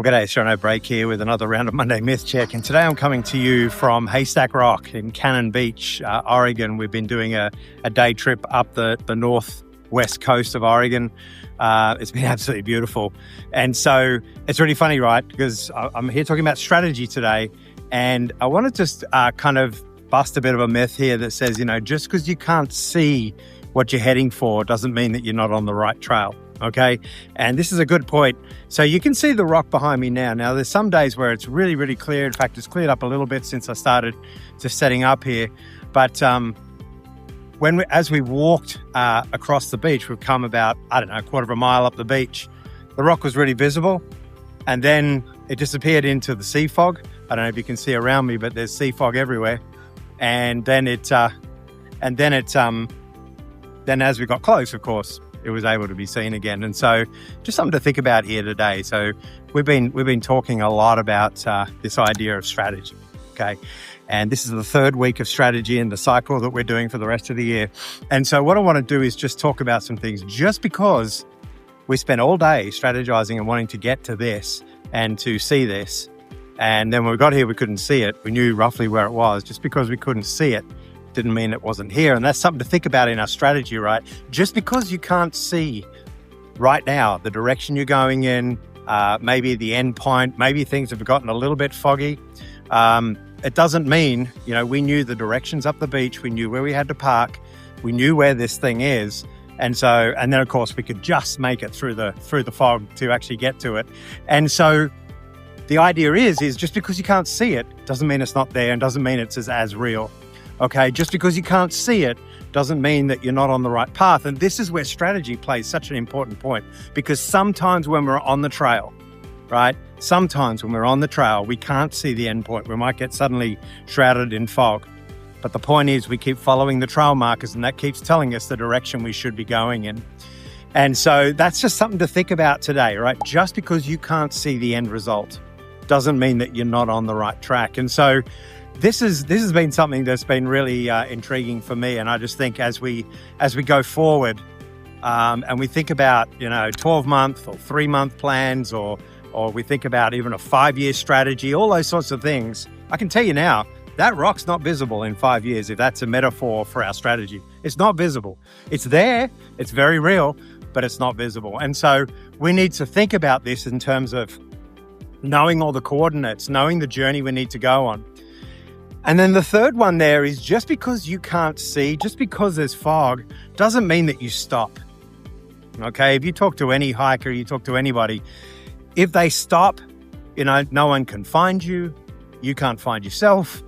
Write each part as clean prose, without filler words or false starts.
G'day, it's Jono Brake here with another round of Monday Myth Check. And today I'm coming to you from Haystack Rock in Cannon Beach, Oregon. We've been doing a day trip up the northwest coast of Oregon. It's been absolutely beautiful. And so it's really funny, right? Because I'm here talking about strategy today. And I want to just kind of bust a bit of a myth here that says, just because you can't see what you're heading for doesn't mean that you're not on the right trail. Okay. And this is a good point. So you can see the rock behind me now. Now there's some days where it's really, really clear. In fact, it's cleared up a little bit since I started just setting up here. But as we walked across the beach, we've come about, a quarter of a mile up the beach. The rock was really visible. And then it disappeared into the sea fog. I don't know if you can see around me, but there's sea fog everywhere. And then then as we got close, of course, it was able to be seen again. And so just something to think about here today. So we've been talking a lot about this idea of strategy, okay? And this is the third week of strategy in the cycle that we're doing for the rest of the year. And so what I want to do is just talk about some things. Just because we spent all day strategizing and wanting to get to this and to see this, and then when we got here, we couldn't see it. We knew roughly where it was. Just because we couldn't see it didn't mean it wasn't here. And that's something to think about in our strategy, right? Just because you can't see right now the direction you're going in, maybe the endpoint, maybe things have gotten a little bit foggy, it doesn't mean, we knew the directions up the beach, we knew where we had to park, we knew where this thing is. And then of course we could just make it through the fog to actually get to it. And so the idea is just because you can't see it doesn't mean it's not there and doesn't mean it's as real. Okay, just because you can't see it doesn't mean that you're not on the right path. And this is where strategy plays such an important point, because sometimes when we're on the trail, right? Sometimes when we're on the trail, we can't see the end point. We might get suddenly shrouded in fog. But the point is we keep following the trail markers, and that keeps telling us the direction we should be going in. And so that's just something to think about today, right? Just because you can't see the end result doesn't mean that you're not on the right track. And so This has been something that's been really intriguing for me, and I just think as we go forward, and we think about 12-month or 3-month plans, or we think about even a 5-year strategy, all those sorts of things. I can tell you now that rock's not visible in 5 years. If that's a metaphor for our strategy, it's not visible. It's there, it's very real, but it's not visible. And so we need to think about this in terms of knowing all the coordinates, knowing the journey we need to go on. And then the third one there is just because you can't see, just because there's fog, doesn't mean that you stop. Okay, if you talk to any hiker, you talk to anybody, if they stop, no one can find you, you can't find yourself,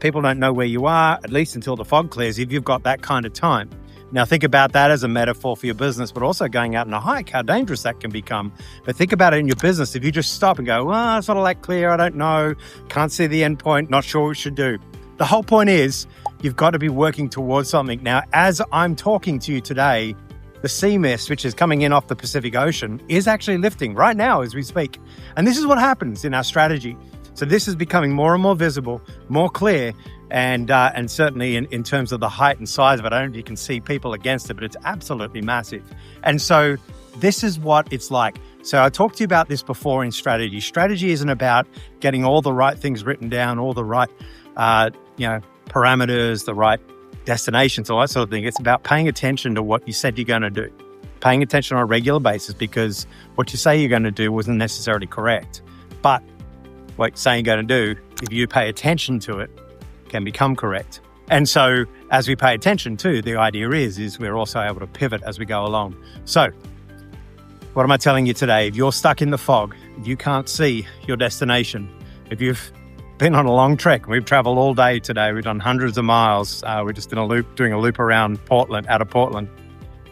people don't know where you are, at least until the fog clears, if you've got that kind of time. Now think about that as a metaphor for your business, but also going out on a hike, how dangerous that can become. But think about it in your business. If you just stop and go, well, it's not all that clear, I don't know, can't see the end point, not sure what we should do. The whole point is you've got to be working towards something. Now, as I'm talking to you today, the sea mist, which is coming in off the Pacific Ocean, is actually lifting right now as we speak. And this is what happens in our strategy. So this is becoming more and more visible, more clear, and certainly in terms of the height and size of it, I don't know if you can see people against it, but it's absolutely massive. And so this is what it's like. So I talked to you about this before in strategy. Strategy isn't about getting all the right things written down, all the right parameters, the right destinations, all that sort of thing. It's about paying attention to what you said you're going to do, paying attention on a regular basis, because what you say you're going to do wasn't necessarily correct. But what you're saying you're going to do, if you pay attention to it, can become correct. And so as we pay attention to, the idea is we're also able to pivot as we go along. So what am I telling you today? If you're stuck in the fog, if you can't see your destination, if you've been on a long trek, we've traveled all day today, we've done hundreds of miles, we're just doing a loop around Portland, out of Portland.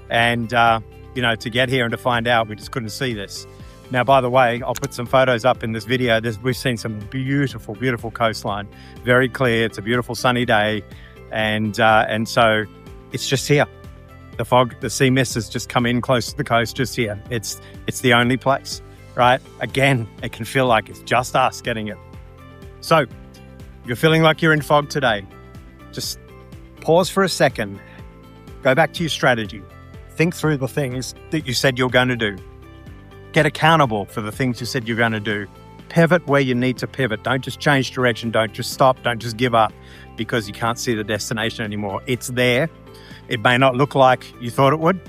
And, to get here and to find out, we just couldn't see this. Now, by the way, I'll put some photos up in this video. We've seen some beautiful, beautiful coastline. Very clear. It's a beautiful sunny day. And so it's just here. The fog, the sea mist has just come in close to the coast, just here. It's the only place, right? Again, it can feel like it's just us getting it. So if you're feeling like you're in fog today, just pause for a second. Go back to your strategy. Think through the things that you said you're going to do. Get accountable for the things you said you're going to do. pivot where you need to pivot. Don't just change direction. Don't just stop. Don't just give up because you can't see the destination anymore. It's there. It may not look like you thought it would.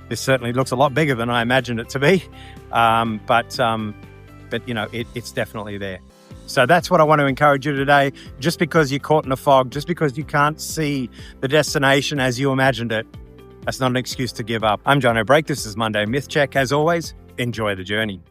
This certainly looks a lot bigger than I imagined it to be. But you know, it's definitely there. So that's what I want to encourage you today. Just because you're caught in a fog, just because you can't see the destination as you imagined it, that's not an excuse to give up. I'm Jono Brake. This is Monday Myth Check. As always, enjoy the journey.